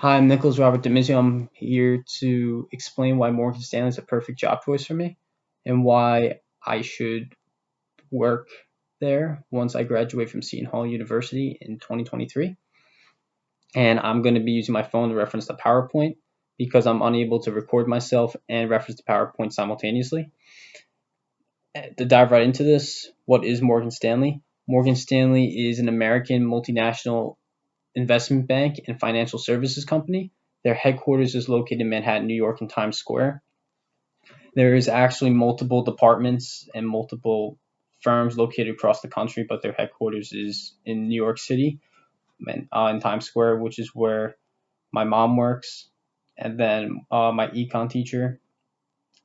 Hi, I'm Nicholas Robert Demizio. I'm here to explain why Morgan Stanley is a perfect job choice for me and why I should work there once I graduate from Seton Hall University in 2023. And I'm going to be using my phone to reference the PowerPoint because I'm unable to record myself and reference the PowerPoint simultaneously. To dive right into this, what is Morgan Stanley? Morgan Stanley is an American multinational investment bank and financial services company. Their headquarters is located in Manhattan, New York, in Times Square. There is actually multiple departments and multiple firms located across the country, but their headquarters is in New York City, in Times Square, which is where my mom works, and then my econ teacher.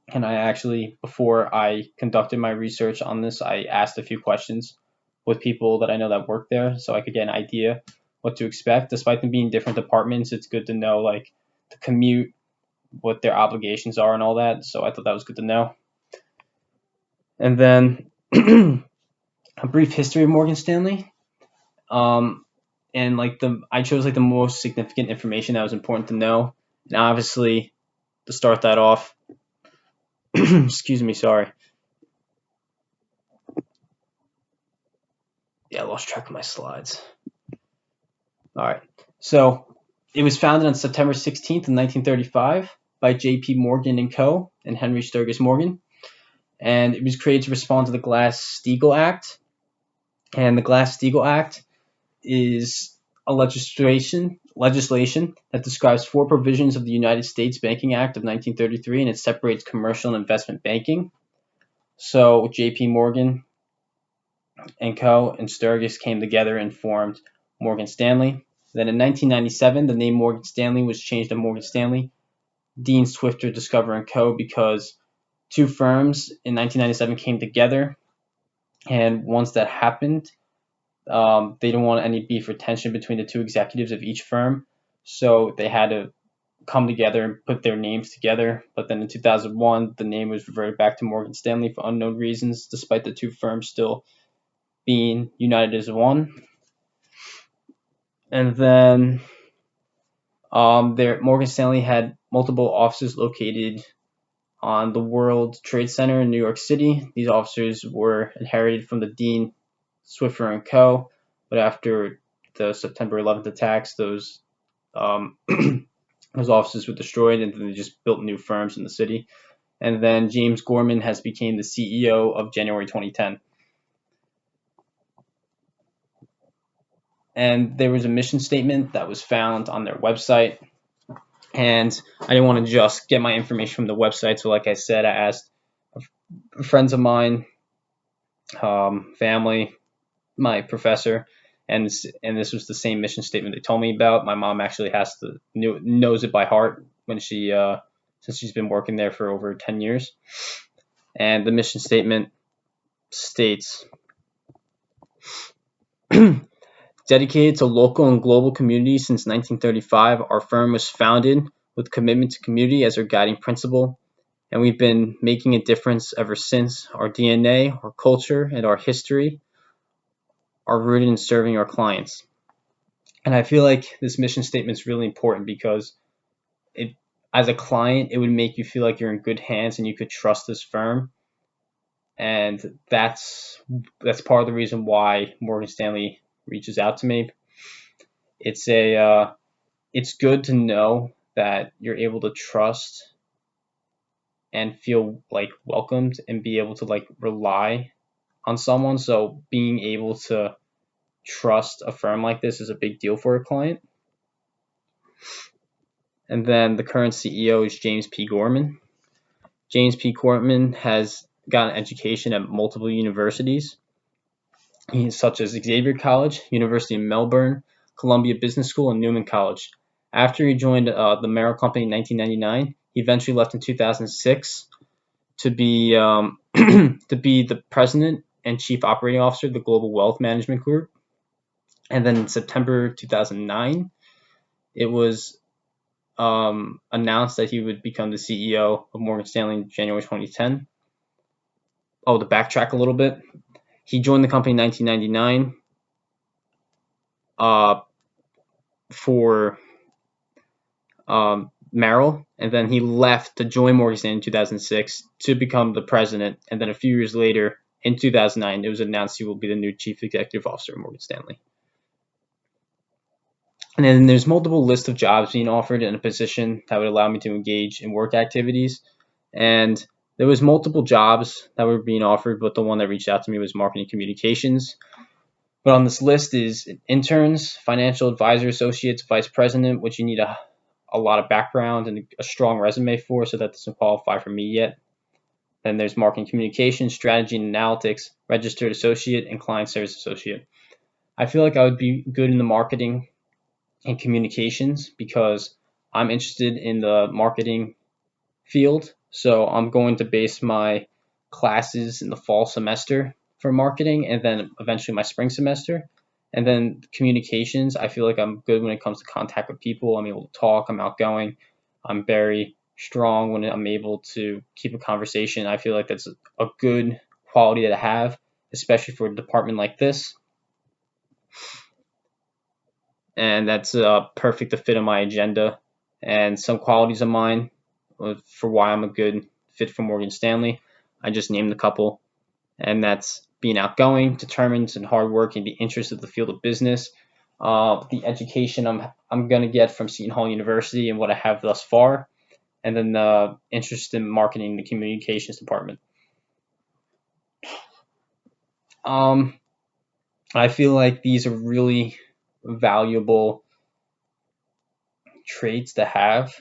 And I actually, before I conducted my research on this, I asked a few questions with people that I know that work there so I could get an idea what to expect. Despite them being different departments, it's good to know like the commute, what their obligations are and all that. So I thought that was good to know. And then a brief history of Morgan Stanley. And I chose like the most significant information that was important to know. And obviously to start that off, excuse me, sorry. Yeah, I lost track of my slides. All right. So it was founded on September 16th, 1935 by J.P. Morgan and Co. and Henry Sturgis Morgan. And it was created to respond to the Glass-Steagall Act. And the Glass-Steagall Act is a legislation that describes four provisions of the United States Banking Act of 1933, and it separates commercial and investment banking. So J.P. Morgan and Co. and Sturgis came together and formed Morgan Stanley. Then in 1997, the name Morgan Stanley was changed to Morgan Stanley, Dean Swifter Discover & Co. because two firms in 1997 came together, and once that happened, they didn't want any beef or tension between the two executives of each firm, so they had to come together and put their names together. But then in 2001, the name was reverted back to Morgan Stanley for unknown reasons, despite the two firms still being united as one. And then Morgan Stanley had multiple offices located on the World Trade Center in New York City. These offices were inherited from the Dean Swiffer and Co. But after the September 11th attacks, those those offices were destroyed, and then they just built new firms in the city. And then James Gorman has become the CEO of January 2010. And there was a mission statement that was found on their website. And I didn't want to just get my information from the website. So like I said, I asked friends of mine, family, my professor, and this was the same mission statement they told me about. My mom actually knows it by heart when since she's been working there for over 10 years. And the mission statement states, dedicated to local and global communities since 1935, our firm was founded with commitment to community as our guiding principle, and we've been making a difference ever since. Our DNA, our culture, and our history are rooted in serving our clients. And I feel like this mission statement is really important because as a client, it would make you feel like you're in good hands and you could trust this firm. And that's part of the reason why Morgan Stanley reaches out to me. It's good to know that you're able to trust and feel like welcomed and be able to like rely on someone. So being able to trust a firm like this is a big deal for a client. And then the current CEO is James P. Gorman. James P. Gorman has got an education at multiple universities, such as Xavier College, University of Melbourne, Columbia Business School, and Newman College. After he joined the Merrill Company in 1999, he eventually left in 2006 to be to be the president and chief operating officer of the Global Wealth Management Group. And then in September 2009, it was announced that he would become the CEO of Morgan Stanley in January 2010. Oh, to backtrack a little bit, he joined the company in 1999 for Merrill, and then he left to join Morgan Stanley in 2006 to become the president. And then a few years later, in 2009, it was announced he will be the new chief executive officer of Morgan Stanley. And then there's multiple lists of jobs being offered in a position that would allow me to engage in work activities. And there was multiple jobs that were being offered, but the one that reached out to me was marketing communications. But on this list is interns, financial advisor, associates, vice president, which you need a lot of background and a strong resume for, so that doesn't qualify for me yet. Then there's marketing communications, strategy and analytics, registered associate, and client service associate. I feel like I would be good in the marketing and communications because I'm interested in the marketing field. So I'm going to base my classes in the fall semester for marketing and then eventually my spring semester. And then communications, I feel like I'm good when it comes to contact with people. I'm able to talk, I'm outgoing, I'm very strong when I'm able to keep a conversation. I feel like that's a good quality to have, especially for a department like this. And that's perfect to fit on my agenda. And some qualities of mine for why I'm a good fit for Morgan Stanley, I just named a couple, and that's being outgoing, determined, and hardworking, the interest of the field of business, the education I'm going to get from Seton Hall University and what I have thus far, and then the interest in marketing the communications department. I feel like these are really valuable traits to have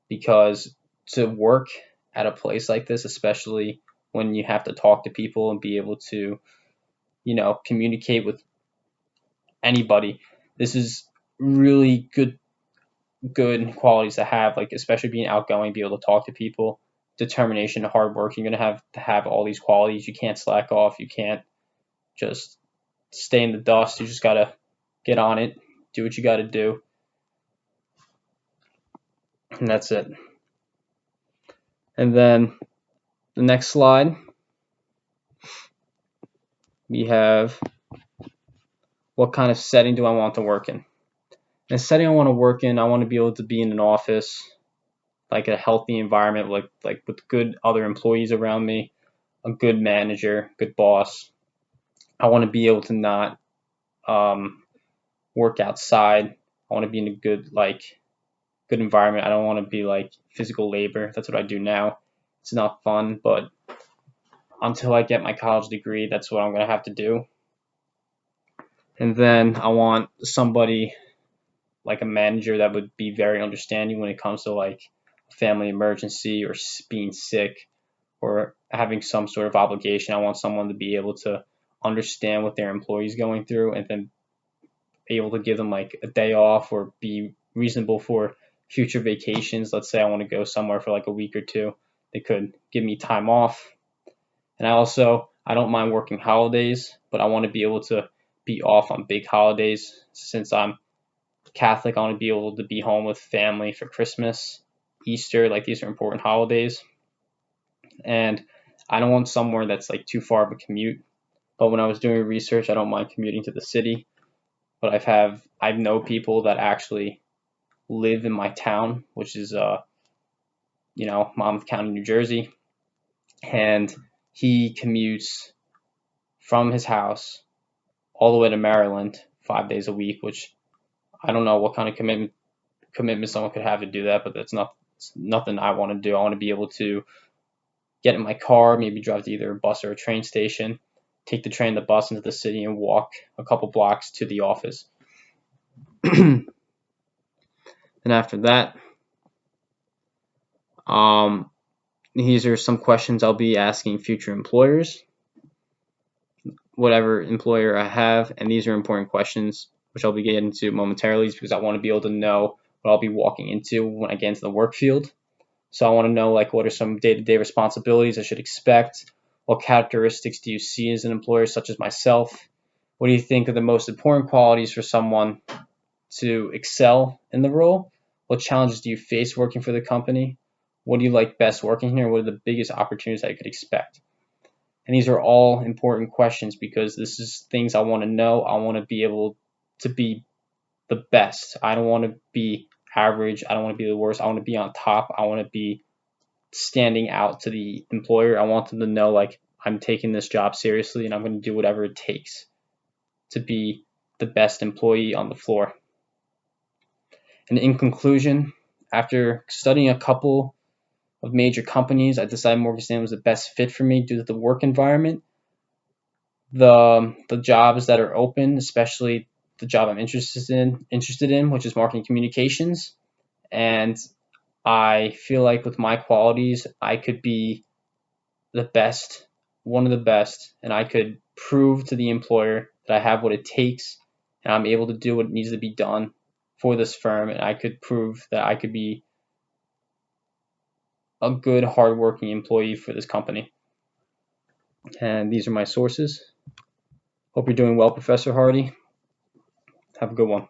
because to work at a place like this, especially when you have to talk to people and be able to, communicate with anybody, this is really good qualities to have, like especially being outgoing, be able to talk to people, determination, hard work. You're gonna have to have all these qualities. You can't slack off. You can't just stay in the dust. You just gotta get on it, do what you gotta do, and that's it. And then the next slide, we have what kind of setting do I want to work in? The setting I want to work in, I want to be able to be in an office, like a healthy environment, like with good other employees around me, a good manager, good boss. I want to be able to not work outside. I want to be in a good environment. I don't want to be like physical labor. That's what I do now. It's not fun, but until I get my college degree, that's what I'm gonna have to do. And then I want somebody like a manager that would be very understanding when it comes to like a family emergency or being sick or having some sort of obligation. I want someone to be able to understand what their employee's going through and then be able to give them like a day off or be reasonable for future vacations. Let's say I want to go somewhere for like a week or two. They could give me time off. And I don't mind working holidays, but I want to be able to be off on big holidays. Since I'm Catholic, I want to be able to be home with family for Christmas, Easter, like these are important holidays. And I don't want somewhere that's like too far of a commute. But when I was doing research, I don't mind commuting to the city. But I know people that actually live in my town, which is Monmouth County, New Jersey, and he commutes from his house all the way to Maryland 5 days a week, which I don't know what kind of commitment someone could have to do that, but it's nothing I want to do. I want to be able to get in my car, maybe drive to either a bus or a train station, take the train, the bus into the city, and walk a couple blocks to the office. And after that, these are some questions I'll be asking future employers, whatever employer I have, and these are important questions which I'll be getting into momentarily because I want to be able to know what I'll be walking into when I get into the work field. So I want to know like what are some day-to-day responsibilities I should expect? What characteristics do you see as an employer such as myself? What do you think are the most important qualities for someone to excel in the role? What challenges do you face working for the company? What do you like best working here? What are the biggest opportunities I could expect? And these are all important questions because this is things I want to know. I want to be able to be the best. I don't want to be average. I don't want to be the worst. I want to be on top. I want to be standing out to the employer. I want them to know, like, I'm taking this job seriously and I'm going to do whatever it takes to be the best employee on the floor. And in conclusion, after studying a couple of major companies, I decided Morgan Stanley was the best fit for me due to the work environment, the jobs that are open, especially the job I'm interested in, which is marketing communications. And I feel like with my qualities, I could be the best, one of the best, and I could prove to the employer that I have what it takes and I'm able to do what needs to be done for this firm, and I could prove that I could be a good, hardworking employee for this company. And these are my sources. Hope you're doing well, Professor Hardy. Have a good one.